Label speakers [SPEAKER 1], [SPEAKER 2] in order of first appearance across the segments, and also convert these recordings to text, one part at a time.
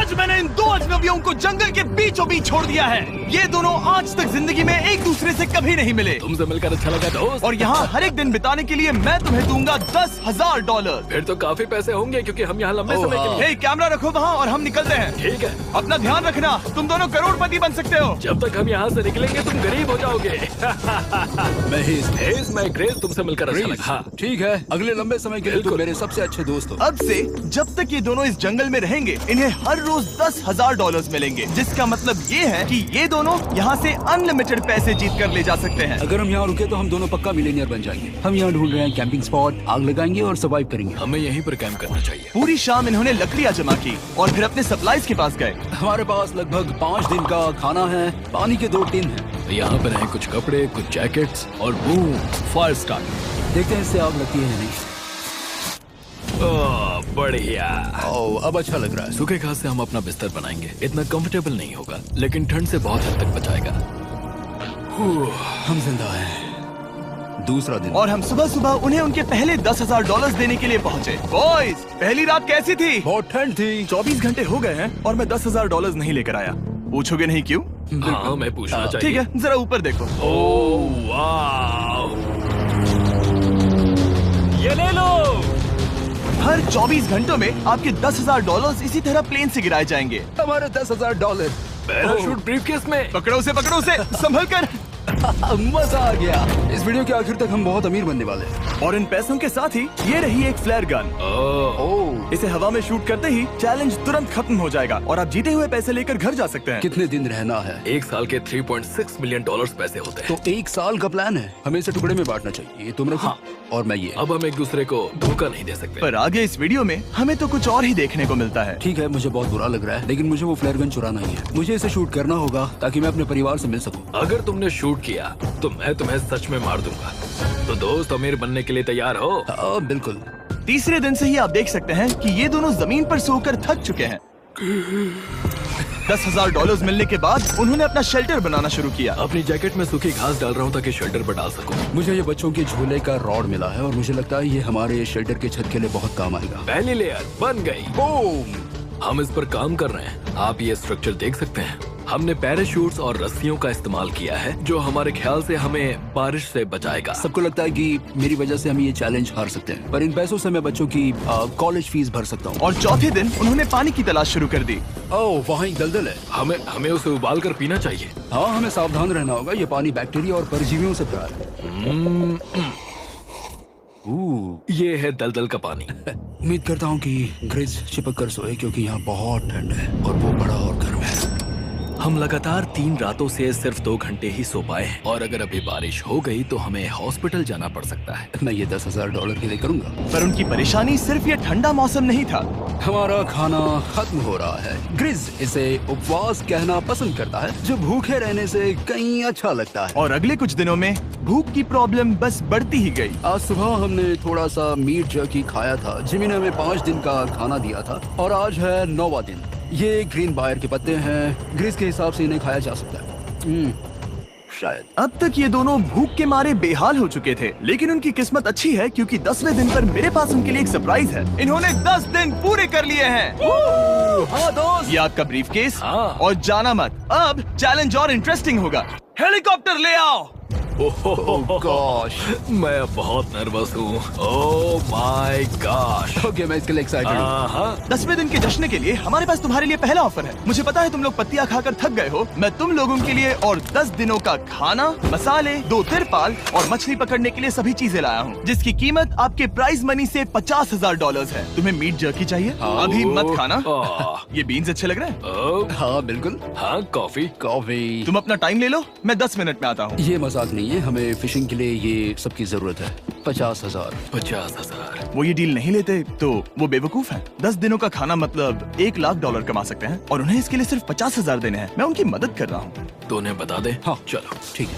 [SPEAKER 1] आज मैंने इन दो अजनबियों को जंगल के बीचों बीच छोड़ दिया है। ये दोनों आज तक जिंदगी में एक दूसरे से कभी नहीं मिले।
[SPEAKER 2] तुमसे मिलकर अच्छा लगा दोस्त।
[SPEAKER 1] और यहाँ हर एक दिन बिताने के लिए मैं तुम्हें दूंगा $10,000।
[SPEAKER 2] फिर तो काफी पैसे होंगे क्योंकि हम यहाँ लंबे समय के लिए।
[SPEAKER 1] हे, कैमरा रखो वहाँ और हम निकलते हैं।
[SPEAKER 2] ठीक है।
[SPEAKER 1] अपना ध्यान रखना, तुम दोनों करोड़पति बन सकते हो।
[SPEAKER 2] जब तक हम यहाँ से निकलेंगे तुम गरीब हो जाओगे। मैं ग्रेस, तुमसे मिलकर अच्छा लगा। हाँ।
[SPEAKER 3] ठीक है, अगले लंबे समय के लिए तुम मेरे सबसे अच्छे दोस्त हो।
[SPEAKER 1] अब से जब तक ये दोनों इस जंगल में रहेंगे इन्हें हर रोज $10,000 मिलेंगे, जिसका मतलब ये है कि ये दोनों यहाँ से अनलिमिटेड पैसे जीत कर ले जा सकते हैं।
[SPEAKER 3] अगर हम यहाँ रुके तो हम दोनों पक्का मिलीनियर बन जाएंगे। हम यहाँ ढूंढ रहे हैं कैंपिंग स्पॉट, आग लगाएंगे और सर्वाइव करेंगे।
[SPEAKER 2] हमें यहीं पर कैंप करना चाहिए।
[SPEAKER 1] पूरी शाम इन्होंने लकड़ियाँ जमा की और फिर अपने सप्लाईज के पास गए।
[SPEAKER 3] हमारे पास लगभग 5 दिन का खाना है, पानी के 2 टिन हैं।
[SPEAKER 2] यहाँ पर हैं कुछ कपड़े, कुछ जैकेट्स और बूम, फायर स्टार्ट।
[SPEAKER 3] देखते हैं इससे आग लगती है या नहीं।
[SPEAKER 2] बढ़िया।
[SPEAKER 3] अब अच्छा लग रहा है।
[SPEAKER 2] सूखे घास से हम अपना बिस्तर बनाएंगे। इतना कंफर्टेबल नहीं होगा लेकिन ठंड से बहुत हद तक बचाएगा।
[SPEAKER 3] हम जिंदा हैं। दूसरा दिन
[SPEAKER 1] और हम सुबह सुबह उन्हें उनके पहले $10,000 देने के लिए पहुँचे। बॉयज, पहली रात कैसी थी?
[SPEAKER 3] बहुत ठंड थी।
[SPEAKER 1] 24 घंटे हो गए हैं और मैं $10,000 नहीं लेकर आया। पूछोगे नहीं क्यों?
[SPEAKER 2] हाँ, मैं पूछना चाहिए।
[SPEAKER 1] ठीक है, जरा ऊपर देखो।
[SPEAKER 2] ओह वाह, ये ले लो।
[SPEAKER 1] हर 24 घंटों में आपके $10,000 इसी तरह प्लेन से गिराए जाएंगे।
[SPEAKER 3] हमारे $10,000।
[SPEAKER 2] पैराशूट ब्रीफकेस में।
[SPEAKER 1] पकड़ो उसे संभल कर।
[SPEAKER 3] मजा आ गया। इस वीडियो के आखिर तक हम बहुत अमीर बनने वाले हैं।
[SPEAKER 1] और इन पैसों के साथ ही ये रही एक फ्लेयर गन। इसे हवा में शूट करते ही चैलेंज तुरंत खत्म हो जाएगा और आप जीते हुए पैसे लेकर घर जा सकते हैं।
[SPEAKER 3] कितने दिन रहना है?
[SPEAKER 2] 1 साल के $3.6 मिलियन पैसे होते हैं।
[SPEAKER 3] तो 1 साल का प्लान है। हमें इसे टुकड़े में बांटना चाहिए। तुम रखो।
[SPEAKER 2] हाँ।
[SPEAKER 3] और मैं ये।
[SPEAKER 2] अब हम एक दूसरे को धोखा नहीं दे सकते।
[SPEAKER 1] पर आगे इस वीडियो में हमें तो कुछ और ही देखने को मिलता है।
[SPEAKER 3] ठीक है, मुझे बहुत बुरा लग रहा है लेकिन मुझे वो फ्लेयर गन चुराना ही है। मुझे इसे शूट करना होगा ताकि मैं अपने परिवार से मिल सकूं।
[SPEAKER 2] अगर तुमने शूट किया तो मैं तुम्हें सच में मार दूंगा। तो दोस्त, अमीर बनने के लिए तैयार हो?
[SPEAKER 3] बिल्कुल।
[SPEAKER 1] तीसरे दिन से ही आप देख सकते हैं कि ये दोनों जमीन पर सोकर थक चुके हैं। $10,000 मिलने के बाद उन्होंने अपना शेल्टर बनाना शुरू किया।
[SPEAKER 2] अपनी जैकेट में सूखी घास डाल रहा हूँ ताकि शेल्टर पर डाल सकूं।
[SPEAKER 3] मुझे ये बच्चों के झूले का रॉड मिला है और मुझे लगता है ये हमारे शेल्टर के छत के लिए बहुत काम आएगा।
[SPEAKER 2] पहली लेयर बन गई।
[SPEAKER 3] बूम!
[SPEAKER 2] हम इस पर काम कर रहे हैं। आप ये स्ट्रक्चर देख सकते हैं। हमने पैराशूट्स और रस्सियों का इस्तेमाल किया है जो हमारे ख्याल से hमें बारिश से बचाएगा।
[SPEAKER 3] सबको लगता है कि मेरी वजह से हम ये चैलेंज हार सकते हैं, पर इन पैसों से मैं बच्चों की कॉलेज फीस भर सकता हूँ।
[SPEAKER 1] और चौथे दिन उन्होंने पानी की तलाश शुरू कर दी।
[SPEAKER 3] ओह, वहाँ एक दलदल है।
[SPEAKER 2] हमें उसे उबाल कर पीना चाहिए।
[SPEAKER 3] हाँ, हमें सावधान रहना होगा। ये पानी बैक्टीरिया और परजीवियों से भरा है।
[SPEAKER 2] ये है दलदल का पानी।
[SPEAKER 3] उम्मीद करता हूँ कि ग्रिज चिपक कर सोए क्योंकि यहाँ बहुत ठंड है और वो बड़ा और गर्म है।
[SPEAKER 2] हम लगातार 3 रातों से सिर्फ 2 घंटे ही सो पाए हैं और अगर अभी बारिश हो गई तो हमें हॉस्पिटल जाना पड़ सकता है।
[SPEAKER 3] मैं ये $10,000 के लिए करूंगा।
[SPEAKER 1] पर उनकी परेशानी सिर्फ ये ठंडा मौसम नहीं था।
[SPEAKER 3] हमारा खाना खत्म हो रहा है। ग्रिज इसे उपवास कहना पसंद करता है, जो भूखे रहने से कहीं अच्छा लगता है।
[SPEAKER 1] और अगले कुछ दिनों में भूख की प्रॉब्लम बस बढ़ती ही गई।
[SPEAKER 3] आज सुबह हमने थोड़ा सा मीट जर्की खाया था। जिमी ने हमें 5 दिन का खाना दिया था और आज है 9वां दिन। ये ग्रीन बायर के पत्ते हैं। ग्रिज के हिसाब से इन्हें खाया जा सकता है। शायद।
[SPEAKER 1] अब तक ये दोनों भूख के मारे बेहाल हो चुके थे, लेकिन उनकी किस्मत अच्छी है क्योंकि 10वें दिन पर मेरे पास उनके लिए एक सरप्राइज है। इन्होंने 10 दिन पूरे कर लिए हैं।
[SPEAKER 3] हाँ दोस्त,
[SPEAKER 1] ये आपका ब्रीफकेस।
[SPEAKER 2] हाँ।
[SPEAKER 1] और जाना मत, अब चैलेंज और इंटरेस्टिंग होगा। हेलीकॉप्टर ले आओ।
[SPEAKER 3] गॉश,
[SPEAKER 2] मैं बहुत नर्वस हूँ। Oh my gosh.
[SPEAKER 3] ओके, मैं इसके लिए एक्साइटेड हूँ।
[SPEAKER 1] 10वें दिन के जश्न के लिए हमारे पास तुम्हारे लिए पहला ऑफर है। मुझे पता है तुम लोग पत्तियां खाकर थक गए हो। मैं तुम लोगों के लिए और 10 दिनों का खाना, मसाले, 2 तिरपाल और मछली पकड़ने के लिए सभी चीजें लाया हूँ, जिसकी कीमत आपके प्राइज मनी से $50,000 है। तुम्हें मीट जर्की चाहिए? अभी मत खाना। ये बीन्स अच्छे लग रहे हैं।
[SPEAKER 3] हाँ बिल्कुल।
[SPEAKER 2] हाँ, कॉफी।
[SPEAKER 3] कॉफी।
[SPEAKER 1] तुम अपना टाइम ले लो, मैं 10 मिनट में आता हूँ।
[SPEAKER 3] ये मजाक नहीं है, हमें फिशिंग के लिए ये सबकी जरूरत है। 50,000।
[SPEAKER 2] 50,000।
[SPEAKER 1] वो ये डील नहीं लेते तो वो बेवकूफ हैं। 10 दिनों का खाना मतलब $1,00,000 कमा सकते हैं और उन्हें इसके लिए सिर्फ 50,000 देने हैं। मैं उनकी मदद कर रहा हूँ।
[SPEAKER 2] तो उन्हें बता दे।
[SPEAKER 3] हाँ
[SPEAKER 2] चलो
[SPEAKER 3] ठीक है।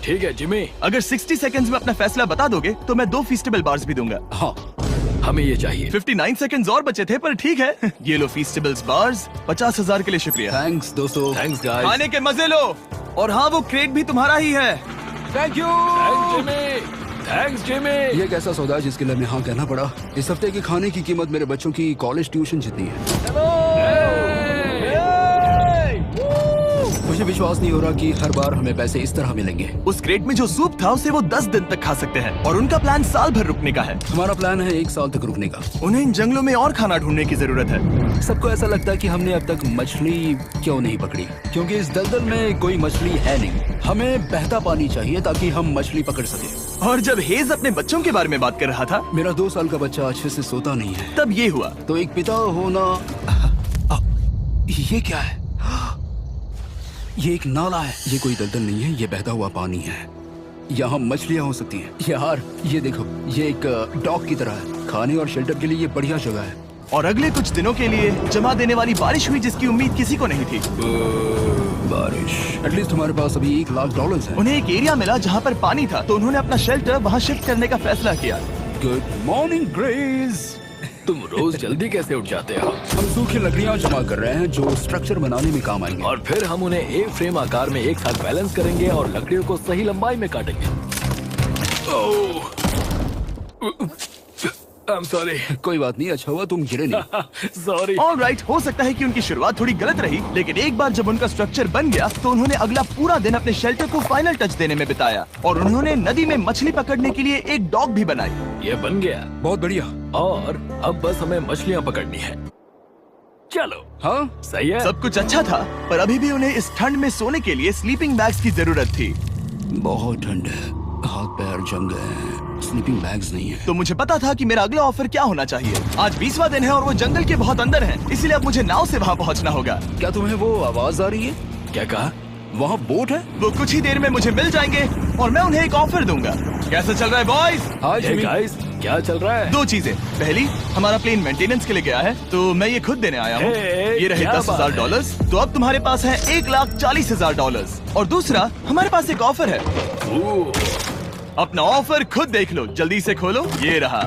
[SPEAKER 2] ठीक है जिमी,
[SPEAKER 1] अगर 60 सेकंड्स में अपना फैसला बता दोगे तो मैं 2 फीस्टेबल बार्स भी दूंगा।
[SPEAKER 3] हाँ,
[SPEAKER 2] हमें ये चाहिए।
[SPEAKER 1] 59 सेकंड्स और बचे थे, पर ठीक है। ये लो फीस्टेबल्स बार्स। 50,000 के लिए शुक्रिया।
[SPEAKER 3] थैंक्स दोस्तों।
[SPEAKER 2] Thanks guys.
[SPEAKER 1] खाने के मजे लो। और हाँ, वो क्रेट भी तुम्हारा ही है।
[SPEAKER 3] Thank you.
[SPEAKER 2] Thanks Jimmy.
[SPEAKER 3] ये एक ऐसा सौदा है जिसके लिए हमें हाँ कहना पड़ा। इस हफ्ते के खाने की कीमत मेरे बच्चों की कॉलेज ट्यूशन जितनी है। विश्वास नहीं हो रहा कि हर बार हमें पैसे इस तरह मिलेंगे।
[SPEAKER 1] उस क्रेट में जो सूप था उसे वो 10 दिन तक खा सकते हैं और उनका प्लान साल भर रुकने का है।
[SPEAKER 3] हमारा प्लान है 1 साल तक रुकने का।
[SPEAKER 1] उन्हें इन जंगलों में और खाना ढूंढने की जरूरत है।
[SPEAKER 3] सबको ऐसा लगता है कि हमने अब तक मछली क्यों नहीं पकड़ी, क्योंकि इस दलदल में कोई मछली है नहीं। हमें बहता पानी चाहिए ताकि हम मछली पकड़ सके।
[SPEAKER 1] और जब हेज अपने बच्चों के बारे में बात कर रहा था,
[SPEAKER 3] मेरा 2 साल का बच्चा अच्छे से सोता नहीं है।
[SPEAKER 1] तब ये हुआ।
[SPEAKER 3] तो एक पिता होना। ये क्या है? ये एक नाला है। ये कोई दलदल नहीं है, ये बहता हुआ पानी है। यहाँ मछलियाँ हो सकती हैं। यार ये देखो, ये एक डॉक की तरह है। खाने और शेल्टर के लिए ये बढ़िया जगह है।
[SPEAKER 1] और अगले कुछ दिनों के लिए जमा देने वाली बारिश हुई जिसकी उम्मीद किसी को नहीं थी।
[SPEAKER 3] बारिश। एटलीस्ट हमारे पास अभी $1 लाख है।
[SPEAKER 1] उन्हें एक एरिया मिला जहाँ पर पानी था, तो उन्होंने अपना शेल्टर वहाँ शिफ्ट करने का फैसला किया।
[SPEAKER 3] Good morning grace.
[SPEAKER 2] तुम रोज जल्दी कैसे उठ जाते हो?
[SPEAKER 3] हम सूखी लकड़ियाँ जमा कर रहे हैं जो स्ट्रक्चर बनाने में काम आएंगे।
[SPEAKER 2] और फिर हम उन्हें एक फ्रेम आकार में एक साथ बैलेंस करेंगे और लकड़ियों को सही लंबाई में काटेंगे। I'm sorry.
[SPEAKER 3] कोई बात नहीं, अच्छा हुआ तुम गिरे नहीं।
[SPEAKER 2] Sorry.
[SPEAKER 1] ऑलराइट, हो सकता है कि उनकी शुरुआत थोड़ी गलत रही, लेकिन एक बार जब उनका स्ट्रक्चर बन गया तो उन्होंने अगला पूरा दिन अपने शेल्टर को फाइनल टच देने में बिताया और उन्होंने नदी में मछली पकड़ने के लिए एक डॉग भी बनाई।
[SPEAKER 2] ये बन गया।
[SPEAKER 3] बहुत बढ़िया।
[SPEAKER 2] और अब बस हमें मछलियाँ पकड़नी है। चलो।
[SPEAKER 3] हाँ
[SPEAKER 2] सही है।
[SPEAKER 1] सब कुछ अच्छा था, पर अभी भी उन्हें इस ठंड में सोने के लिए स्लीपिंग बैग्स की जरूरत थी।
[SPEAKER 3] बहुत ठंड है, हाथ पैर जम गए हैं, स्लीपिंग बैग्स नहीं है।
[SPEAKER 1] तो मुझे पता था कि मेरा अगला ऑफर क्या होना चाहिए। आज 20वां दिन है और वो जंगल के बहुत अंदर है, इसलिए अब मुझे नाव से वहाँ पहुँचना होगा।
[SPEAKER 3] क्या तुम्हें वो आवाज आ रही है?
[SPEAKER 2] क्या कहा?
[SPEAKER 3] वहाँ बोट है।
[SPEAKER 1] वो कुछ ही देर में मुझे मिल जाएंगे और मैं उन्हें एक ऑफर दूंगा। कैसा चल रहा है बॉयज?
[SPEAKER 3] हाय
[SPEAKER 2] Hey
[SPEAKER 3] जिमी।
[SPEAKER 2] guys, क्या चल रहा है?
[SPEAKER 1] 2 चीजें। पहली, हमारा प्लेन मेंटेनेंस के लिए गया है, तो मैं ये खुद देने आया हूँ।
[SPEAKER 2] Hey,
[SPEAKER 1] ये रहे
[SPEAKER 2] क्या
[SPEAKER 1] $10,000, तो अब तुम्हारे पास है $1,40,000। और दूसरा, हमारे पास एक ऑफर है। अपना ऑफर खुद देख लो, जल्दी से खोलो। ये रहा।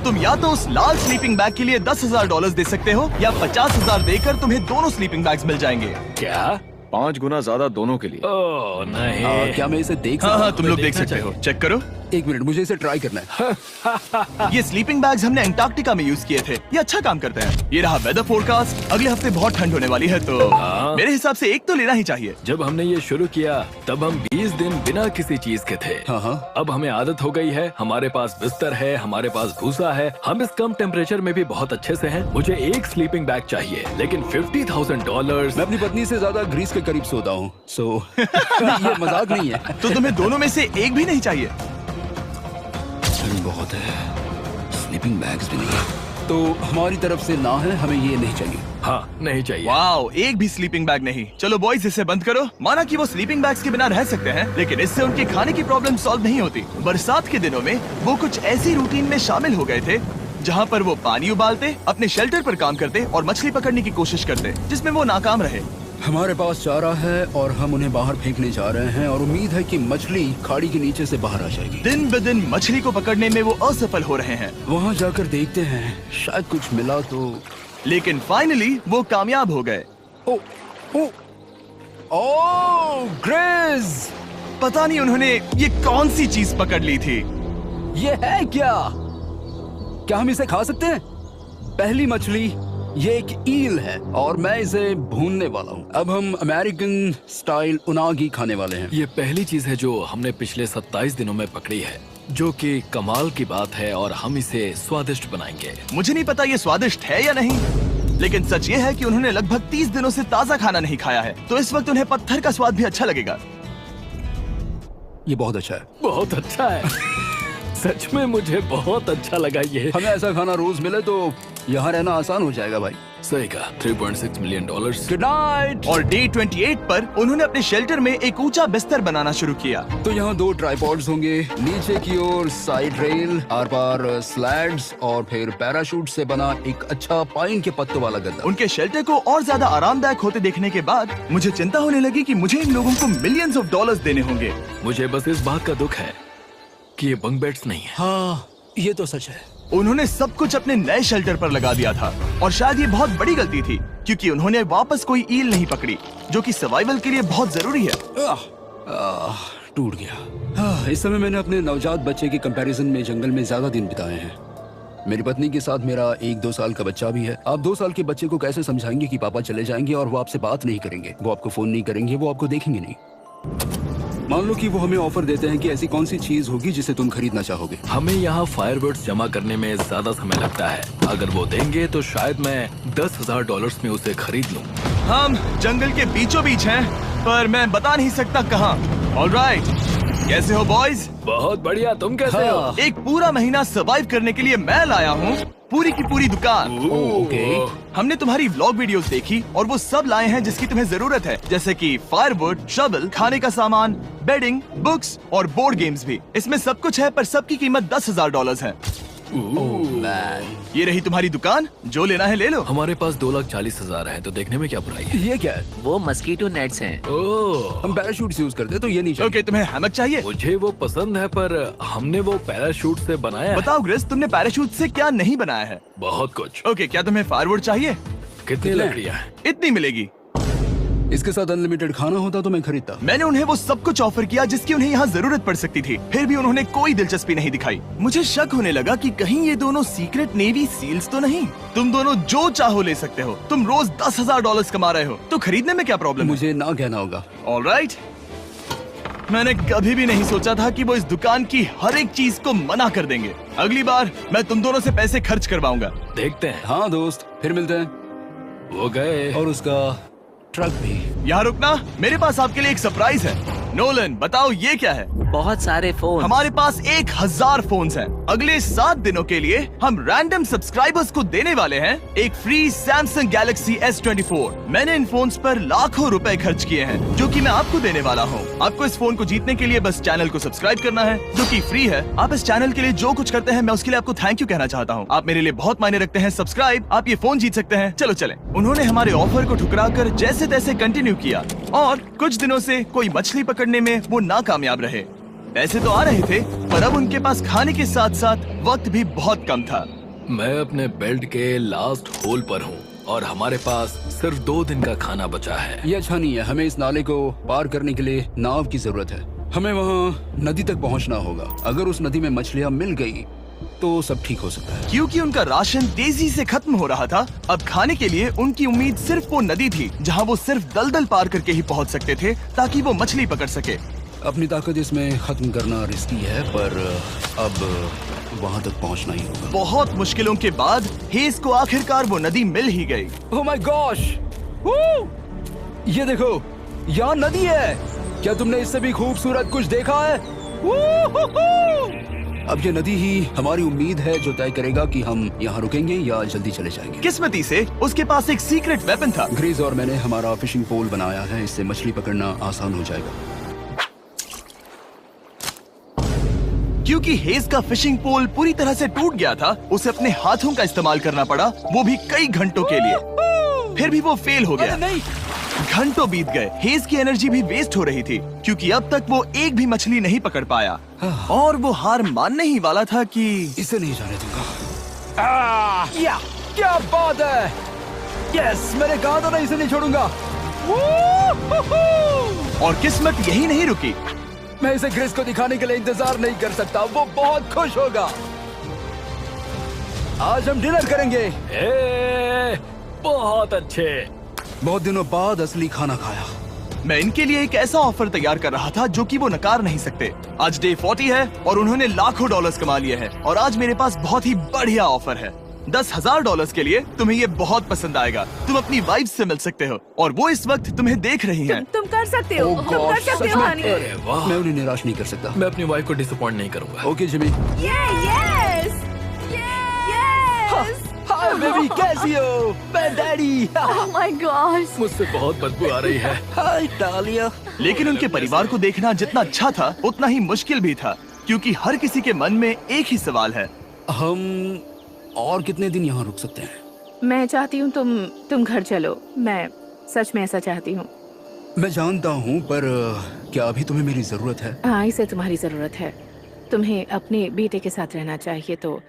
[SPEAKER 1] तुम या तो उस लाल स्लीपिंग बैग के लिए $10,000 दे सकते हो, या 50,000 देकर तुम्हें दोनों स्लीपिंग बैग्स मिल जाएंगे।
[SPEAKER 2] क्या?
[SPEAKER 4] 5 गुना ज्यादा दोनों के लिए।
[SPEAKER 2] ओह नहीं।
[SPEAKER 3] क्या मैं इसे देख
[SPEAKER 1] हाँ
[SPEAKER 3] सकता
[SPEAKER 1] हाँ, तुम लोग देख
[SPEAKER 2] देखना
[SPEAKER 1] सकते हो।
[SPEAKER 2] चाहिए।
[SPEAKER 1] चेक करो।
[SPEAKER 3] 1 मिनट, मुझे इसे ट्राई करना है।
[SPEAKER 1] ये स्लीपिंग बैग्स हमने अंटार्कटिका में यूज किए थे। ये अच्छा काम करते हैं। ये रहा वेदर फोरकास्ट। अगले हफ्ते बहुत ठंड होने वाली है, तो
[SPEAKER 2] हाँ।
[SPEAKER 1] मेरे हिसाब से एक तो लेना ही चाहिए।
[SPEAKER 2] जब हमने ये शुरू किया तब हम 20 दिन बिना किसी चीज के थे।
[SPEAKER 3] हाँ।
[SPEAKER 2] अब हमें आदत हो गई है। हमारे पास बिस्तर है, हमारे पास भूसा है। हम इस कम टेम्परेचर में भी बहुत अच्छे से हैं। मुझे एक स्लीपिंग बैग चाहिए, लेकिन $50,000।
[SPEAKER 3] मैं अपनी पत्नी से ज्यादा ग्रीस के करीब सोता हूँ, सो ये मजाक नहीं है।
[SPEAKER 1] तो तुम्हें दोनों में से एक भी नहीं चाहिए?
[SPEAKER 3] ठंड बहुत है, स्लीपिंग बैग्स भी नहीं है। तो हमारी तरफ से ना है, हमें ये नहीं चाहिए।
[SPEAKER 2] हाँ, नहीं चाहिए।
[SPEAKER 1] वाओ, एक भी स्लीपिंग बैग नहीं। चलो बॉयज, इसे बंद करो। माना कि वो स्लीपिंग बैग्स के बिना रह सकते हैं, लेकिन इससे उनके खाने की प्रॉब्लम सॉल्व नहीं होती। बरसात के दिनों में वो कुछ ऐसी रूटीन में शामिल हो गए थे जहाँ पर वो पानी उबालते, अपने शेल्टर पर काम करते और मछली पकड़ने की कोशिश करते, जिसमें वो नाकाम रहे।
[SPEAKER 3] हमारे पास चारा है और हम उन्हें बाहर फेंकने जा रहे हैं और उम्मीद है कि मछली खाड़ी के नीचे से बाहर आ जाएगी।
[SPEAKER 1] दिन ब दिन मछली को पकड़ने में वो असफल हो रहे हैं,
[SPEAKER 3] वहाँ जाकर देखते हैं, शायद कुछ मिला तो।
[SPEAKER 1] लेकिन फाइनली वो कामयाब हो गए।
[SPEAKER 3] ओ, ओ, ओ, ग्रेस!
[SPEAKER 1] पता नहीं उन्होंने ये कौन सी चीज पकड़ ली थी।
[SPEAKER 3] ये है क्या? क्या हम इसे खा सकते हैं? पहली मछली, ये एक ईल है और मैं इसे भूनने वाला हूँ। अब हम अमेरिकन स्टाइल उनागी खाने वाले हैं।
[SPEAKER 2] ये पहली चीज है जो हमने पिछले 27 दिनों में पकड़ी है, जो कि कमाल की बात है और हम इसे स्वादिष्ट बनाएंगे।
[SPEAKER 1] मुझे नहीं पता ये स्वादिष्ट है या नहीं, लेकिन सच ये है कि उन्होंने लगभग 30 दिनों से ताजा खाना नहीं खाया है, तो इस वक्त उन्हें पत्थर का स्वाद भी अच्छा लगेगा।
[SPEAKER 3] ये बहुत अच्छा है।
[SPEAKER 2] बहुत अच्छा है। सच में मुझे बहुत अच्छा लगा ये।
[SPEAKER 3] हमें ऐसा खाना रोज मिले तो यहाँ रहना आसान हो जाएगा भाई।
[SPEAKER 2] सही कहा। $3.6 मिलियन।
[SPEAKER 3] Good night.
[SPEAKER 1] और डे 28 पर उन्होंने अपने शेल्टर में एक ऊंचा बिस्तर बनाना शुरू किया।
[SPEAKER 3] तो यहाँ 2 ट्राइपॉड्स होंगे, नीचे की ओर side rail, are par slides और फिर पैराशूट से बना एक अच्छा पाइन के पत्तों वाला गद्दा।
[SPEAKER 1] उनके शेल्टर को और ज्यादा आरामदायक होते देखने के बाद मुझे चिंता होने लगी कि मुझे इन लोगों को मिलियंस ऑफ डॉलर्स देने होंगे।
[SPEAKER 2] मुझे बस इस बात का दुख है कि ये बंक बेड्स नहीं है।
[SPEAKER 3] हाँ, ये तो सच है।
[SPEAKER 1] उन्होंने सब कुछ अपने नए शेल्टर पर लगा दिया था और शायद ये बहुत बड़ी गलती थी, क्योंकि उन्होंने वापस कोई ईल नहीं पकड़ी, जो कि सर्वाइवल के लिए बहुत जरूरी है।
[SPEAKER 3] टूट गया। इस समय मैंने अपने नवजात बच्चे के कंपैरिजन में जंगल में ज्यादा दिन बिताए हैं। मेरी पत्नी के साथ मेरा 1-2 साल का बच्चा भी है। आप 2 साल के बच्चे को कैसे समझाएंगे कि पापा चले जाएंगे और वो आपसे बात नहीं करेंगे, वो आपको फोन नहीं करेंगे, वो आपको देखेंगे नहीं। मान लो कि वो हमें ऑफर देते हैं कि ऐसी कौन सी चीज होगी जिसे तुम खरीदना चाहोगे।
[SPEAKER 2] हमें यहाँ फायरवर्ड्स जमा करने में ज्यादा समय लगता है। अगर वो देंगे तो शायद मैं $10,000 में उसे खरीद लूँ।
[SPEAKER 1] हम जंगल के बीचों बीच हैं, पर मैं बता नहीं सकता कहाँ। ऑलराइट, कैसे हो बॉयज?
[SPEAKER 2] बहुत बढ़िया, तुम कैसे हो?
[SPEAKER 1] एक पूरा महीना सर्वाइव करने के लिए मैं लाया हूँ पूरी की पूरी दुकान।
[SPEAKER 3] ओके।
[SPEAKER 1] हमने तुम्हारी व्लॉग वीडियोस देखी और वो सब लाए हैं जिसकी तुम्हें जरूरत है, जैसे कि फायरवुड, शवल, खाने का सामान, बेडिंग, बुक्स और बोर्ड गेम्स भी। इसमें सब कुछ है, पर सबकी कीमत $10,000 है। ये रही तुम्हारी दुकान, जो लेना है ले लो।
[SPEAKER 2] हमारे पास 2,40,000 है, तो देखने में क्या बुराई है?
[SPEAKER 3] ये क्या है?
[SPEAKER 5] वो मस्कीटो नेट्स हैं।
[SPEAKER 2] ओह,
[SPEAKER 3] हम पैराशूट यूज करते हैं तो ये नहीं चाहिए।
[SPEAKER 1] ओके, तुम्हें हैमक चाहिए?
[SPEAKER 2] मुझे वो पसंद है, पर हमने वो पैराशूट से बनाया है।
[SPEAKER 1] बताओ ग्रेस, तुमने पैराशूट से क्या नहीं बनाया है?
[SPEAKER 2] बहुत कुछ।
[SPEAKER 1] ओके, क्या तुम्हें फायरवुड चाहिए?
[SPEAKER 2] कितनी लकड़ियाँ हैं?
[SPEAKER 1] इतनी मिलेगी।
[SPEAKER 3] इसके साथ अनलिमिटेड खाना होता तो मैं खरीदता।
[SPEAKER 1] मैंने उन्हें वो सब कुछ ऑफर किया जिसकी उन्हें यहाँ जरूरत पड़ सकती थी, फिर भी उन्होंने कोई दिलचस्पी नहीं दिखाई। मुझे शक होने लगा कि कहीं ये दोनों सीक्रेट नेवी सील्स तो नहीं। तुम दोनों जो चाहो ले सकते हो, तुम रोज $10,000 कमा रहे हो, तो खरीदने में क्या प्रॉब्लम है?
[SPEAKER 3] मुझे ना कहना होगा।
[SPEAKER 1] ऑलराइट, मैंने कभी भी नहीं सोचा था कि वो इस दुकान की हर एक चीज को मना कर देंगे। अगली बार मैं तुम दोनों से पैसे खर्च करवाऊंगा।
[SPEAKER 2] देखते हैं।
[SPEAKER 3] हाँ दोस्त, फिर मिलते हैं।
[SPEAKER 2] वो गए।
[SPEAKER 3] और उसका ट्रक भी।
[SPEAKER 1] यहाँ रुकना, मेरे पास आपके लिए एक सरप्राइज है। नोलन, बताओ ये क्या है?
[SPEAKER 5] बहुत सारे फोन।
[SPEAKER 1] हमारे पास 1,000 फोन्स हैं। अगले 7 दिनों के लिए हम रैंडम सब्सक्राइबर्स को देने वाले हैं एक फ्री सैमसंग गैलेक्सी S24। मैंने इन फोन्स पर लाखों रुपए खर्च किए हैं, जो कि मैं आपको देने वाला हूँ। आपको इस फोन को जीतने के लिए बस चैनल को सब्सक्राइब करना है, जो कि फ्री है। आप इस चैनल के लिए जो कुछ करते हैं, मैं उसके लिए आपको थैंक यू कहना चाहता हूँ। आप मेरे लिए बहुत मायने रखते हैं। सब्सक्राइब, आप ये फोन जीत सकते हैं। चलो चले। उन्होंने हमारे ऑफर को ठुकरा कर जैसे तैसे कंटिन्यू किया, और कुछ दिनों से कोई मछली पकड़ने में वो नाकामयाब रहे। पैसे तो आ रहे थे, पर अब उनके पास खाने के साथ साथ वक्त भी बहुत कम था।
[SPEAKER 2] मैं अपने बेल्ट के लास्ट होल पर हूँ और हमारे पास सिर्फ 2 दिन का खाना बचा है।
[SPEAKER 3] ये अच्छा नहीं है। हमें इस नाले को पार करने के लिए नाव की जरूरत है। हमें वहाँ नदी तक पहुँचना होगा। अगर उस नदी में मछलियाँ मिल गई तो सब ठीक हो सकता है।
[SPEAKER 1] क्योंकि उनका राशन तेजी से खत्म हो रहा था, अब खाने के लिए उनकी उम्मीद सिर्फ वो नदी थी, जहाँ वो सिर्फ दलदल पार करके ही पहुँच सकते थे, ताकि वो मछली पकड़ सके।
[SPEAKER 3] अपनी ताकत इसमें खत्म करना रिस्की है, पर अब वहाँ तक पहुँचना ही होगा।
[SPEAKER 1] बहुत मुश्किलों के बाद हेज को आखिरकार वो नदी मिल ही गई।
[SPEAKER 3] Oh my gosh! ये देखो, यहाँ नदी है। क्या तुमने इससे भी खूबसूरत कुछ देखा है? अब ये नदी ही हमारी उम्मीद है जो तय करेगा कि हम यहाँ रुकेंगे या जल्दी चले जाएंगे।
[SPEAKER 1] किस्मती से उसके पास एक सीक्रेट वेपन था।
[SPEAKER 3] ग्रीज और मैंने हमारा फिशिंग पोल बनाया है, इससे मछली पकड़ना आसान हो जाएगा।
[SPEAKER 1] क्योंकि हेज का फिशिंग पोल पूरी तरह से टूट गया था, उसे अपने हाथों का इस्तेमाल करना पड़ा, वो भी कई घंटों के लिए। फिर भी वो फेल हो गया।
[SPEAKER 3] नहीं,
[SPEAKER 1] घंटों बीत गए। हेज की एनर्जी भी वेस्ट हो रही थी, क्योंकि अब तक वो एक भी मछली नहीं पकड़ पाया, और वो हार मानने ही वाला था कि
[SPEAKER 3] इसे नहीं जाने दूंगा। या, क्या बात है! यस, मैंने कहा था ना, इसे नहीं छोड़ूंगा।
[SPEAKER 1] और किस्मत यही नहीं रुकी।
[SPEAKER 3] मैं इसे ग्रेस को दिखाने के लिए इंतजार नहीं कर सकता। वो बहुत खुश होगा। आज हम डिनर करेंगे।
[SPEAKER 2] बहुत अच्छे।
[SPEAKER 3] बहुत दिनों बाद असली खाना खाया।
[SPEAKER 1] मैं इनके लिए एक ऐसा ऑफर तैयार कर रहा था जो कि वो नकार नहीं सकते। आज डे 40 है और उन्होंने लाखों डॉलर्स कमा लिए हैं, और आज मेरे पास बहुत ही बढ़िया ऑफर है। $10,000 के लिए तुम्हें ये बहुत पसंद आएगा। तुम अपनी वाइफ से मिल सकते हो, और वो इस वक्त तुम्हें देख रही हैं।
[SPEAKER 6] तुम कर सकते हो।
[SPEAKER 3] Oh
[SPEAKER 6] तुम कर
[SPEAKER 3] gosh,
[SPEAKER 6] सकते
[SPEAKER 3] सच
[SPEAKER 6] हो
[SPEAKER 3] में?
[SPEAKER 6] हनी।
[SPEAKER 2] अरे वाह,
[SPEAKER 3] मैं उन्हें निराश नहीं कर सकता।
[SPEAKER 2] मैं अपनी वाइफ को डिसअपॉइंट नहीं करूंगा।
[SPEAKER 3] Okay Jimmy.
[SPEAKER 6] Yes
[SPEAKER 3] hi baby, कैसी हो? मैं डैडी।
[SPEAKER 6] Oh my God.
[SPEAKER 2] मुझसे बहुत बदबू आ रही है।
[SPEAKER 3] हाय डालिया।
[SPEAKER 1] लेकिन उनके परिवार को देखना जितना अच्छा था, उतना ही मुश्किल भी था, क्योंकि हर किसी के मन में एक ही सवाल है।
[SPEAKER 3] हम और कितने दिन यहाँ रुक सकते हैं?
[SPEAKER 6] मैं चाहती हूँ तुम घर चलो। मैं सच में ऐसा चाहती हूँ।
[SPEAKER 3] मैं जानता हूँ, पर क्या अभी तुम्हें मेरी जरूरत है?
[SPEAKER 6] हाँ, इसे तुम्हारी जरूरत है। तुम्हें अपने बेटे के साथ रहना चाहिए। तो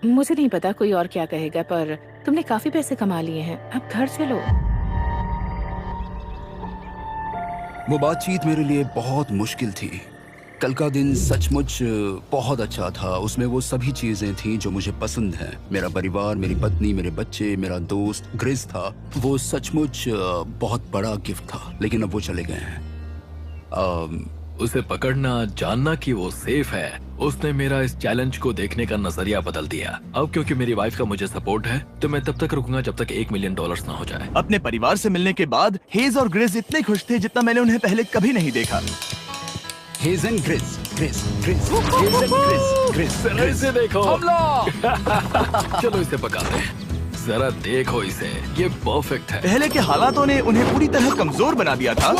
[SPEAKER 6] मुझे नहीं पता कोई और क्या कहेगा, पर तुमने काफी पैसे कमा लिए हैं, अब घर चलो।
[SPEAKER 3] वो बातचीत मेरे लिए बहुत मुश्किल थी। कल का दिन सचमुच बहुत अच्छा था। उसमें वो सभी चीजें थी जो मुझे पसंद हैं। मेरा परिवार, मेरी पत्नी, मेरे बच्चे, मेरा दोस्त ग्रिस था। वो सचमुच बहुत बड़ा गिफ्ट था, लेकिन अब वो चले गए हैं।
[SPEAKER 2] उसे पकड़ना, जानना कि वो सेफ है, उसने मेरा इस चैलेंज को देखने का नजरिया बदल दिया। अब क्योंकि मेरी वाइफ का मुझे सपोर्ट है, तो मैं तब तक रुकूंगा जब तक $1 मिलियन ना हो जाए।
[SPEAKER 1] अपने परिवार से मिलने के बाद हेज और ग्रिस इतने खुश थे जितना मैंने उन्हें पहले कभी नहीं देखा।
[SPEAKER 3] हेज एंड ग्रिस, ग्रिस, ग्रिस, हेज एंड ग्रिस, ग्रिस,
[SPEAKER 2] जरा
[SPEAKER 3] ग्रिस।
[SPEAKER 2] इसे देखो।
[SPEAKER 3] हमला!
[SPEAKER 2] चलो इसे पकाते हैं। जरा देखो इसे, ये परफेक्ट है।
[SPEAKER 1] पहले के हालातों ने उन्हें पूरी तरह कमजोर बना दिया था,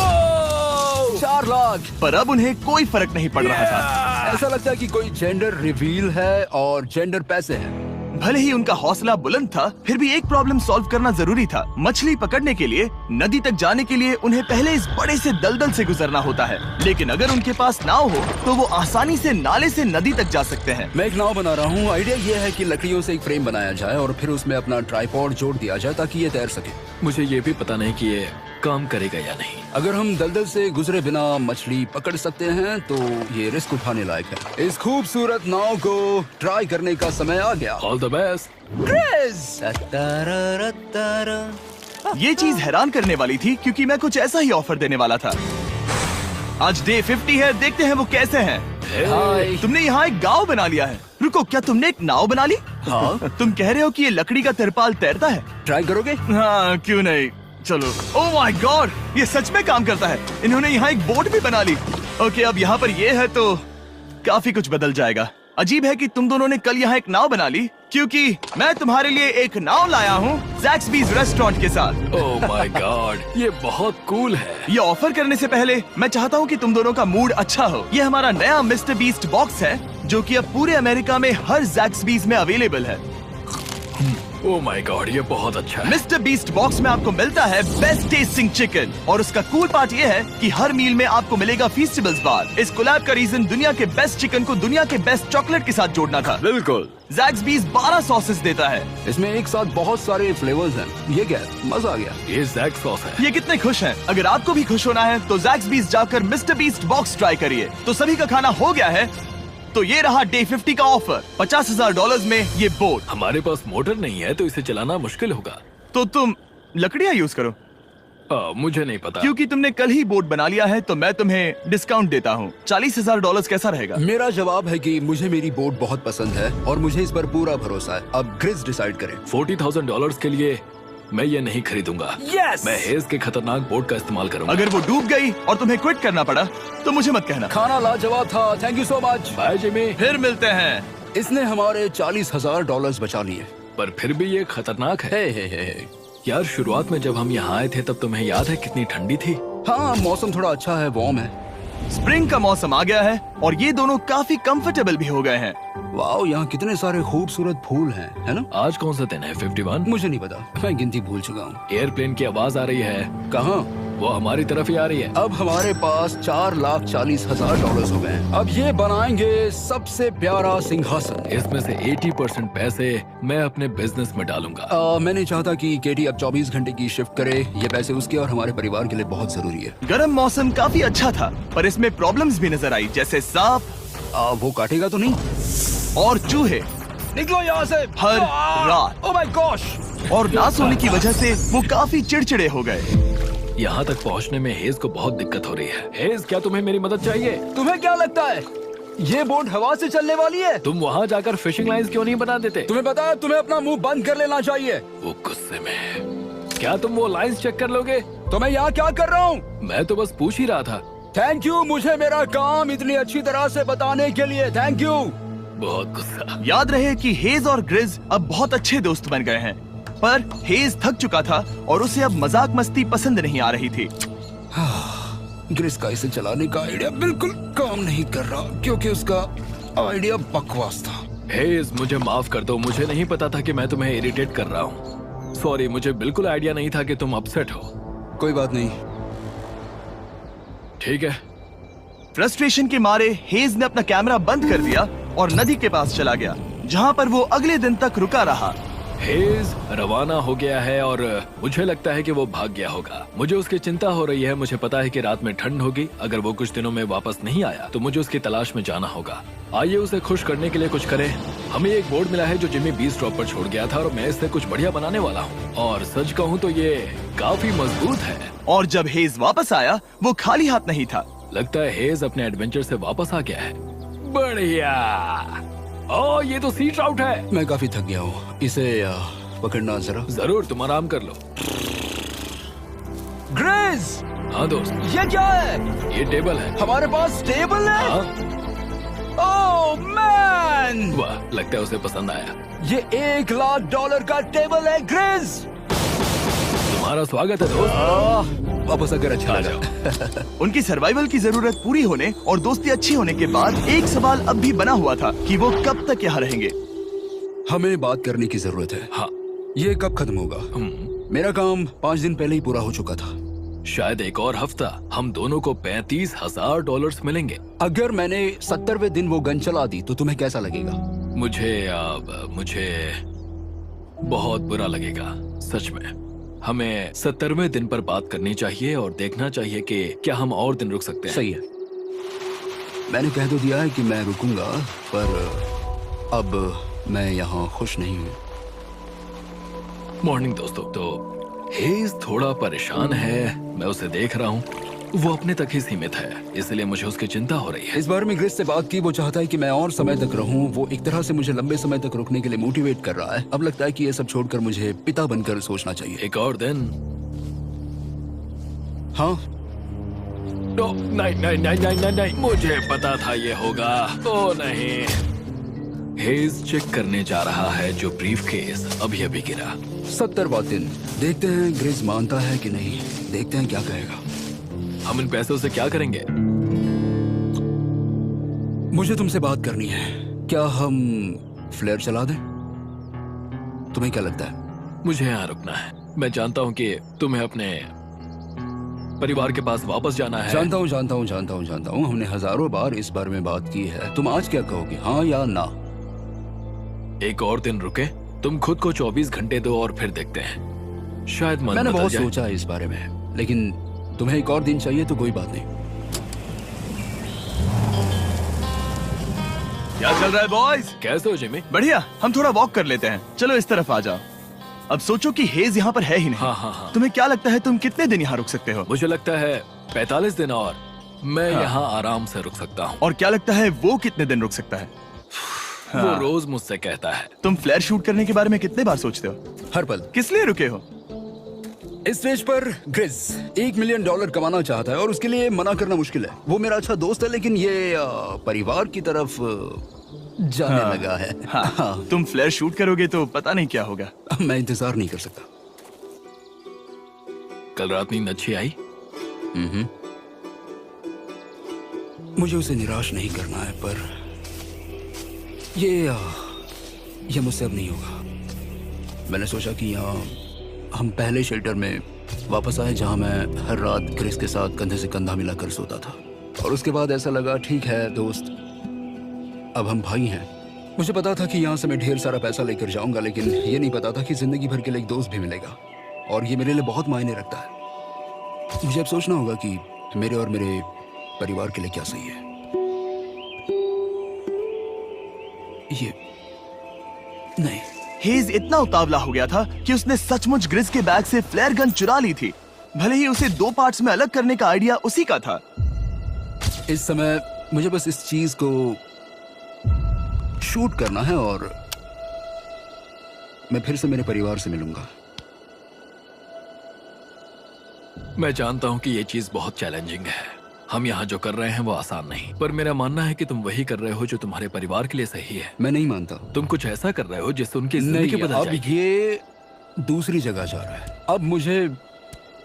[SPEAKER 3] 4 लाख।
[SPEAKER 1] पर अब उन्हें कोई फर्क नहीं पड़ रहा था।
[SPEAKER 3] ऐसा लगता है कि कोई जेंडर रिवील है और जेंडर पैसे हैं।
[SPEAKER 1] भले ही उनका हौसला बुलंद था, फिर भी एक प्रॉब्लम सॉल्व करना जरूरी था। मछली पकड़ने के लिए नदी तक जाने के लिए उन्हें पहले इस बड़े से दलदल से गुजरना होता है, लेकिन अगर उनके पास नाव हो तो वो आसानी से नाले से नदी तक जा सकते हैं।
[SPEAKER 3] मैं एक नाव बना रहा हूँ। आइडिया ये है कि लकड़ियों से एक फ्रेम बनाया जाए और फिर उसमें अपना ट्राइपॉड जोड़ दिया जाए ताकि ये तैर सके।
[SPEAKER 2] मुझे ये भी पता नहीं कि ये काम करेगा या नहीं।
[SPEAKER 3] अगर हम दलदल से गुजरे बिना मछली पकड़ सकते हैं तो ये रिस्क उठाने लायक है। इस खूबसूरत नाव को ट्राई करने का समय आ गया।
[SPEAKER 2] All the best.
[SPEAKER 1] ये चीज हैरान करने वाली थी क्योंकि मैं कुछ ऐसा ही ऑफर देने वाला था। आज डे 50 है, देखते हैं वो कैसे हैं।
[SPEAKER 3] हाय।
[SPEAKER 1] तुमने यहाँ एक गांव बना लिया है। रुको, क्या तुमने एक नाव बना ली?
[SPEAKER 3] हाँ।
[SPEAKER 1] तुम कह रहे हो कि ये लकड़ी का तिरपाल तैरता है?
[SPEAKER 3] ट्राई करोगे?
[SPEAKER 1] हाँ, क्यों नहीं। चलो। ओह माय गॉड, ये सच में काम करता है। इन्होंने यहाँ एक बोट भी बना ली। ओके, अब यहाँ पर ये है तो काफी कुछ बदल जाएगा। अजीब है कि तुम दोनों ने कल यहाँ एक नाव बना ली, क्योंकि मैं तुम्हारे लिए एक नाव लाया हूँ ज़ैक्सबीज़ रेस्टोरेंट के साथ।
[SPEAKER 2] ओह माय गॉड, ये बहुत कूल है।
[SPEAKER 1] ये ऑफर करने से पहले मैं चाहता हूँ कि तुम दोनों का मूड अच्छा हो। ये हमारा नया मिस्टर बीस्ट बॉक्स है, जो कि अब पूरे अमेरिका में हर ज़ैक्सबीज़ में अवेलेबल है।
[SPEAKER 2] ओह माय गॉड, ये बहुत अच्छा है।
[SPEAKER 1] मिस्टर बीस्ट बॉक्स में आपको मिलता है बेस्ट टेस्टिंग चिकन, और उसका कूल पार्ट ये है कि हर मील में आपको मिलेगा फीस्टेबल्स बार। इस कोलैब का रीजन दुनिया के बेस्ट चिकन को दुनिया के बेस्ट चॉकलेट के साथ जोड़ना था।
[SPEAKER 4] बिल्कुल।
[SPEAKER 1] ज़ैक्सबीज़ 12 सॉसेस देता है।
[SPEAKER 3] इसमें एक साथ बहुत सारे फ्लेवर्स हैं। ये क्या है? मजा आ गया।
[SPEAKER 2] ये जैक सॉस है।
[SPEAKER 1] ये कितने खुश हैं। अगर आपको भी खुश होना है तो ज़ैक्सबीज़ जाकर मिस्टर बीस्ट बॉक्स ट्राई करिए। तो सभी का खाना हो गया है, तो ये रहा डे 50 का ऑफर। $50,000 में ये बोट।
[SPEAKER 2] हमारे पास मोटर नहीं है तो इसे चलाना मुश्किल होगा।
[SPEAKER 1] तो तुम लकड़ियाँ यूज करो।
[SPEAKER 2] मुझे नहीं पता।
[SPEAKER 1] क्योंकि तुमने कल ही बोट बना लिया है तो मैं तुम्हें डिस्काउंट देता हूँ। $40,000 कैसा रहेगा?
[SPEAKER 3] मेरा जवाब है कि मुझे मेरी बोट बहुत पसंद है और मुझे इस पर पूरा भरोसा है। अब ग्रिस डिसाइड करे।
[SPEAKER 2] $40,000 के लिए मैं ये नहीं खरीदूंगा।
[SPEAKER 3] Yes!
[SPEAKER 2] मैं हेज के खतरनाक बोट का इस्तेमाल करूंगा।
[SPEAKER 1] अगर वो डूब गई और तुम्हें क्विट करना पड़ा तो मुझे मत कहना।
[SPEAKER 3] खाना लाजवाब था। Thank you so much.
[SPEAKER 2] Bye Jimmy.
[SPEAKER 1] फिर मिलते हैं।
[SPEAKER 3] इसने हमारे $40,000 बचा लिए।
[SPEAKER 2] पर फिर भी ये खतरनाक है।
[SPEAKER 3] हे।
[SPEAKER 2] यार, शुरुआत में जब हम यहाँ आए थे तब तुम्हें याद है कितनी ठंडी थी?
[SPEAKER 3] हाँ, मौसम थोड़ा अच्छा है, वार्म है।
[SPEAKER 1] स्प्रिंग का मौसम आ गया है और ये दोनों काफी कंफर्टेबल भी हो गए हैं।
[SPEAKER 3] वाओ, यहाँ कितने सारे खूबसूरत फूल हैं, है ना?
[SPEAKER 2] आज कौन सा दिन है? 51?
[SPEAKER 3] मुझे नहीं पता, मैं गिनती भूल चुका हूँ।
[SPEAKER 2] एयरप्लेन की आवाज आ रही है।
[SPEAKER 3] कहाँ?
[SPEAKER 2] वो हमारी तरफ ही आ रही है।
[SPEAKER 3] अब हमारे पास $4,40,000 हो गए हैं। अब ये बनाएंगे सबसे प्यारा सिंहासन।
[SPEAKER 2] इसमें से 80% पैसे मैं अपने बिजनेस में डालूंगा।
[SPEAKER 3] मैं नहीं चाहता कि केटी अब 24 घंटे की शिफ्ट करे। ये पैसे उसके और हमारे परिवार के लिए बहुत जरूरी है।
[SPEAKER 1] गर्म मौसम काफी अच्छा था, पर इसमें प्रॉब्लम्स भी नजर आई, जैसे सांप
[SPEAKER 3] वो काटेगा तो नहीं?
[SPEAKER 1] और चूहे
[SPEAKER 3] निकलो यहाँ से
[SPEAKER 1] हर रात।
[SPEAKER 3] Oh my gosh!
[SPEAKER 1] और ना सोने की वजह से वो काफी चिड़चिड़े हो गए।
[SPEAKER 2] यहाँ तक पहुँचने में हेज को बहुत दिक्कत हो रही है। हेज, क्या तुम्हें मेरी मदद चाहिए?
[SPEAKER 3] तुम्हें क्या लगता है ये बोट हवा से चलने वाली है?
[SPEAKER 2] तुम वहाँ जाकर फिशिंग लाइंस क्यों नहीं बना देते?
[SPEAKER 3] तुम्हें पता है, तुम्हें अपना मुंह बंद कर लेना चाहिए।
[SPEAKER 2] वो गुस्से में। क्या तुम वो लाइंस चेक कर लोगे?
[SPEAKER 3] तो मैं यहाँ क्या कर रहा हूँ?
[SPEAKER 2] मैं तो बस पूछ ही रहा था।
[SPEAKER 3] थैंक यू, मुझे मेरा काम इतनी अच्छी तरह से बताने के लिए। Thank you.
[SPEAKER 2] बहुत गुस्सा।
[SPEAKER 1] याद रहे कि हेज और ग्रिज अब बहुत अच्छे दोस्त बन गए हैं, पर हेज थक चुका था और उसे अब मजाक मस्ती पसंद नहीं आ रही थी।
[SPEAKER 3] ग्रिस का इसे चलाने का आइडिया बिल्कुल काम नहीं कर रहा क्योंकि उसका आइडिया बकवास था।
[SPEAKER 2] हेज, मुझे माफ कर दो। मुझे नहीं पता था कि मैं तुम्हें इरिटेट कर रहा हूँ। सॉरी, मुझे बिल्कुल आइडिया नहीं था कि तुम अपसेट हो।
[SPEAKER 3] कोई बात नहीं।
[SPEAKER 2] ठीक है।
[SPEAKER 1] फ्रस्ट्रेशन के मारे हेज ने अपना कैमरा बंद कर दिया और नदी के पास चला गया, जहाँ पर वो अगले दिन तक रुका रहा।
[SPEAKER 2] हेज रवाना हो गया है और मुझे लगता है कि वो भाग गया होगा। मुझे उसकी चिंता हो रही है। मुझे पता है कि रात में ठंड होगी। अगर वो कुछ दिनों में वापस नहीं आया तो मुझे उसकी तलाश में जाना होगा। आइए उसे खुश करने के लिए कुछ करें। हमें एक बोर्ड मिला है जो जिमी बीस ड्रॉप पर छोड़ गया था और मैं इससे कुछ बढ़िया बनाने वाला हूँ। और सच कहूँ तो ये काफी मजबूत है।
[SPEAKER 1] और जब हेज वापस आया वो खाली हाथ नहीं था।
[SPEAKER 2] लगता है हेज अपने एडवेंचर से वापस आ गया है। बढ़िया। ओ, ये तो सी ट्राउट है।
[SPEAKER 3] मैं काफी थक गया हूँ, इसे पकड़ना जरा।
[SPEAKER 2] जरूर, तुम आराम कर लो।
[SPEAKER 3] ग्रिज,
[SPEAKER 2] हाँ दोस्त,
[SPEAKER 3] ये क्या है?
[SPEAKER 2] ये टेबल है।
[SPEAKER 3] हमारे पास टेबल है?
[SPEAKER 2] हाँ?
[SPEAKER 3] ओह मैन,
[SPEAKER 2] वाह, लगता है उसे पसंद आया।
[SPEAKER 3] ये $1,00,000 का टेबल है ग्रिज।
[SPEAKER 2] तुम्हारा स्वागत है दोस्त।
[SPEAKER 3] वापस आकर अच्छा
[SPEAKER 2] आ
[SPEAKER 3] लगा।
[SPEAKER 2] जाओ।
[SPEAKER 1] उनकी सर्वाइवल की जरूरत पूरी होने और दोस्ती अच्छी होने के बाद एक सवाल अब भी बना हुआ था कि वो कब तक यहाँ रहेंगे।
[SPEAKER 3] हमें बात करने की जरूरत है।
[SPEAKER 2] हाँ।
[SPEAKER 3] ये कब खत्म होगा? मेरा काम 5 दिन पहले ही पूरा हो चुका था।
[SPEAKER 2] शायद एक और हफ्ता। हम दोनों को $35,000 मिलेंगे।
[SPEAKER 3] अगर मैंने 70वें दिन वो गन चला दी तो तुम्हें कैसा लगेगा?
[SPEAKER 2] मुझे बहुत बुरा लगेगा, सच में। हमें 70वें दिन पर बात करनी चाहिए और देखना चाहिए कि क्या हम और दिन रुक सकते हैं।
[SPEAKER 3] सही है। मैंने कह तो दिया है कि मैं रुकूंगा, पर अब मैं यहाँ खुश नहीं हूँ।
[SPEAKER 2] मॉर्निंग दोस्तों। तो हेज थोड़ा परेशान है, मैं उसे देख रहा हूँ। वो अपने तक ही सीमित है, इसलिए मुझे उसकी चिंता हो रही है।
[SPEAKER 3] इस बार में ग्रिस से बात की, वो चाहता है कि मैं और समय तक रहूं। वो एक तरह से मुझे लंबे समय तक रुकने के लिए मोटिवेट कर रहा है। अब लगता है कि ये सब छोड़कर मुझे पिता बनकर सोचना चाहिए।
[SPEAKER 2] एक और दिन?
[SPEAKER 3] हाँ,
[SPEAKER 2] नहीं, मुझे पता था ये होगा। ओ नहीं। हेज चेक करने जा रहा है जो ब्रीफकेस अभी अभी गिरा।
[SPEAKER 3] 70वां दिन। देखते हैं ग्रिस मानता है कि नहीं। देखते हैं क्या कहेगा।
[SPEAKER 2] हम इन पैसों से क्या करेंगे?
[SPEAKER 3] मुझे तुमसे बात करनी है। क्या हम फ्लेयर चला दें? तुम्हें क्या लगता है?
[SPEAKER 2] मुझे यहाँ रुकना है। मैं जानता हूँ कि तुम्हें अपने परिवार के पास वापस जाना है।
[SPEAKER 3] जानता हूँ। हमने हजारों बार इस बारे में बात की है। तुम आज क्या कहोगे, हाँ या ना?
[SPEAKER 2] एक और दिन रुके। तुम खुद को 24 घंटे दो और फिर देखते हैं। शायद मन
[SPEAKER 3] मैंने
[SPEAKER 2] बदल
[SPEAKER 3] बहुत
[SPEAKER 2] जाए।
[SPEAKER 3] सोचा है इस बारे में, लेकिन तुम्हें एक और दिन चाहिए तो कोई बात नहीं।
[SPEAKER 1] क्या चल रहा है बॉयज?
[SPEAKER 2] कैसे हो जिमी?
[SPEAKER 1] बढ़िया। हम थोड़ा वॉक कर लेते हैं। चलो इस तरफ आ जाओ। अब सोचो कि हेज यहाँ पर है ही नहीं।
[SPEAKER 2] हाँ।
[SPEAKER 1] तुम्हें क्या लगता है तुम कितने दिन यहाँ रुक सकते हो?
[SPEAKER 2] मुझे लगता है 45 दिन और मैं यहाँ आराम से रुक सकता हूँ।
[SPEAKER 1] और क्या लगता है वो कितने दिन रुक सकता है?
[SPEAKER 2] वो रोज मुझसे कहता है।
[SPEAKER 1] तुम फ्लेयर शूट करने के बारे में कितने बार सोचते हो?
[SPEAKER 3] हर पल।
[SPEAKER 1] किस लिए रुके हो?
[SPEAKER 3] इस स्टेज पर ग्रिस $1 मिलियन कमाना चाहता है और उसके लिए मना करना मुश्किल है। वो मेरा अच्छा दोस्त है, लेकिन ये परिवार की तरफ जाने लगा है।
[SPEAKER 1] हाँ। तुम फ्लेयर शूट करोगे तो पता नहीं क्या होगा।
[SPEAKER 3] मैं इंतजार नहीं कर सकता।
[SPEAKER 2] कल रात नींद अच्छी आई?
[SPEAKER 3] मुझे उसे निराश नहीं करना है, पर ये मुझसे अब नहीं होगा। मैंने सोचा कि यहाँ हम पहले शेल्टर में वापस आए जहाँ मैं हर रात ग्रिस के साथ कंधे से कंधा मिलाकर सोता था। और उसके बाद ऐसा लगा, ठीक है दोस्त, अब हम भाई हैं। मुझे पता था कि यहाँ से मैं ढेर सारा पैसा लेकर जाऊंगा, लेकिन ये नहीं पता था कि जिंदगी भर के लिए एक दोस्त भी मिलेगा। और ये मेरे लिए बहुत मायने रखता है। मुझे अब सोचना होगा कि मेरे और मेरे परिवार के लिए क्या सही है। ये नहीं।
[SPEAKER 1] हेज इतना उतावला हो गया था कि उसने सचमुच ग्रिस के बैग से फ्लेयर गन चुरा ली थी, भले ही उसे 2 पार्ट्स में अलग करने का आइडिया उसी का था।
[SPEAKER 3] इस समय मुझे बस इस चीज को शूट करना है और मैं फिर से मेरे परिवार से मिलूंगा।
[SPEAKER 2] मैं जानता हूँ कि ये चीज बहुत चैलेंजिंग है। हम यहाँ जो कर रहे हैं वो आसान नहीं, पर मेरा मानना है कि तुम वही कर रहे हो जो तुम्हारे परिवार के लिए सही है।
[SPEAKER 3] मैं नहीं मानता।
[SPEAKER 2] तुम कुछ ऐसा कर रहे हो जिससे उनकी जिंदगी बदल
[SPEAKER 3] अब
[SPEAKER 2] जाएगी।
[SPEAKER 3] ये दूसरी जगह जा रहा है। अब मुझे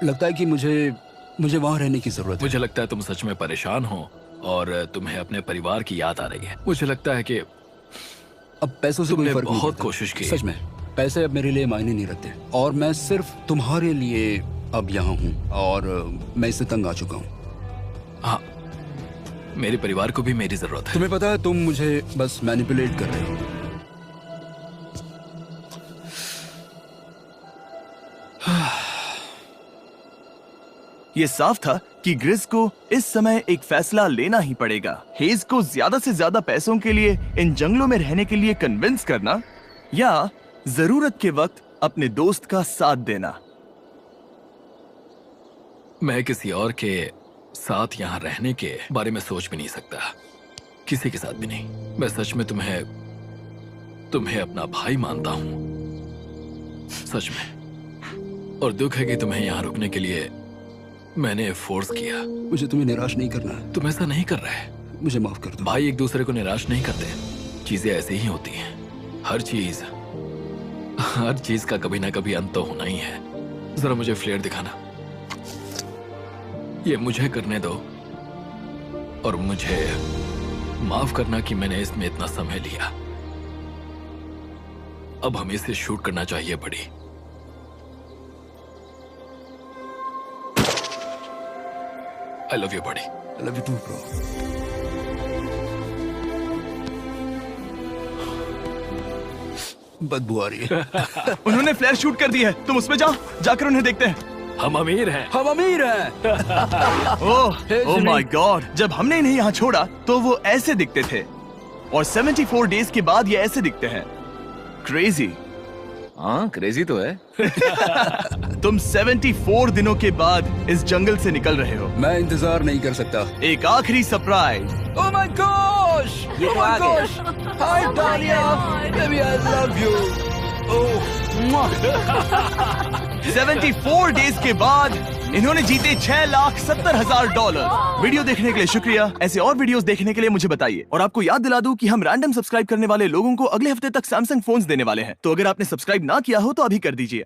[SPEAKER 3] लगता है कि मुझे वहां रहने की जरूरत है।
[SPEAKER 2] मुझे लगता है तुम सच में परेशान हो और तुम्हें अपने परिवार की याद आ रही है। मुझे लगता है कि
[SPEAKER 3] अब पैसों से कोई
[SPEAKER 2] तुमने
[SPEAKER 3] फर्क नहीं
[SPEAKER 2] बहुत
[SPEAKER 3] पड़ता।
[SPEAKER 2] कोशिश की।
[SPEAKER 3] सच में पैसे अब मेरे लिए मायने नहीं रखते और मैं सिर्फ तुम्हारे लिए अब यहाँ हूँ और मैं इससे तंग आ चुका हूँ।
[SPEAKER 2] हाँ, मेरे परिवार को भी मेरी जरूरत है।
[SPEAKER 3] तुम्हें पता है, तुम मुझे बस मैनिपुलेट कर रहे हो।
[SPEAKER 1] ये साफ था कि ग्रिस को इस समय एक फैसला लेना ही पड़ेगा। हेज को ज्यादा से ज्यादा पैसों के लिए इन जंगलों में रहने के लिए कन्विंस करना या जरूरत के वक्त अपने दोस्त का साथ देना।
[SPEAKER 2] मैं किसी और के साथ यहाँ रहने के बारे में सोच भी नहीं सकता, किसी के साथ भी नहीं। मैं सच में तुम्हें अपना भाई मानता हूँ, सच में। और दुख है कि तुम्हें यहाँ रुकने के लिए मैंने फोर्स किया।
[SPEAKER 3] मुझे तुम्हें निराश नहीं करना है।
[SPEAKER 2] तुम ऐसा नहीं कर रहे।
[SPEAKER 3] मुझे माफ कर दो।
[SPEAKER 2] भाई एक दूसरे को निराश नहीं करते, चीजें ऐसे ही होती हैं। हर चीज का कभी ना कभी अंत तो होना ही है। जरा मुझे फ्लेयर दिखाना। ये मुझे करने दो और मुझे माफ करना कि मैंने इसमें इतना समय लिया। अब हमें इसे शूट करना चाहिए बड़ी। आई लव यू बड़ी।
[SPEAKER 3] I love you too, bro. बदबू आ रही है।
[SPEAKER 1] उन्होंने फ्लेयर शूट कर दी है, तुम उसमें जाओ, जाकर उन्हें देखते हैं।
[SPEAKER 2] हम अमीर हैं।
[SPEAKER 3] हम अमीर हैं।
[SPEAKER 1] ओह माय गॉड, जब हमने इन्हें यहाँ छोड़ा तो वो ऐसे दिखते थे और 74 डेज के बाद ये ऐसे दिखते हैं। क्रेजी।
[SPEAKER 4] हाँ क्रेजी तो है।
[SPEAKER 1] तुम 74 दिनों के बाद इस जंगल से निकल रहे हो।
[SPEAKER 3] मैं इंतजार नहीं कर सकता।
[SPEAKER 1] एक आखिरी सरप्राइज।
[SPEAKER 3] Oh my gosh!
[SPEAKER 5] ये तो आ गए।
[SPEAKER 3] हाय डालिया, baby I love you. Oh
[SPEAKER 1] 74 days के बाद इन्होंने जीते $6,70,000। वीडियो देखने के लिए शुक्रिया। ऐसे और वीडियोस देखने के लिए मुझे बताइए। और आपको याद दिला दूं कि हम रैंडम सब्सक्राइब करने वाले लोगों को अगले हफ्ते तक सैमसंग फोन्स देने वाले हैं। तो अगर आपने सब्सक्राइब ना किया हो तो अभी कर दीजिए।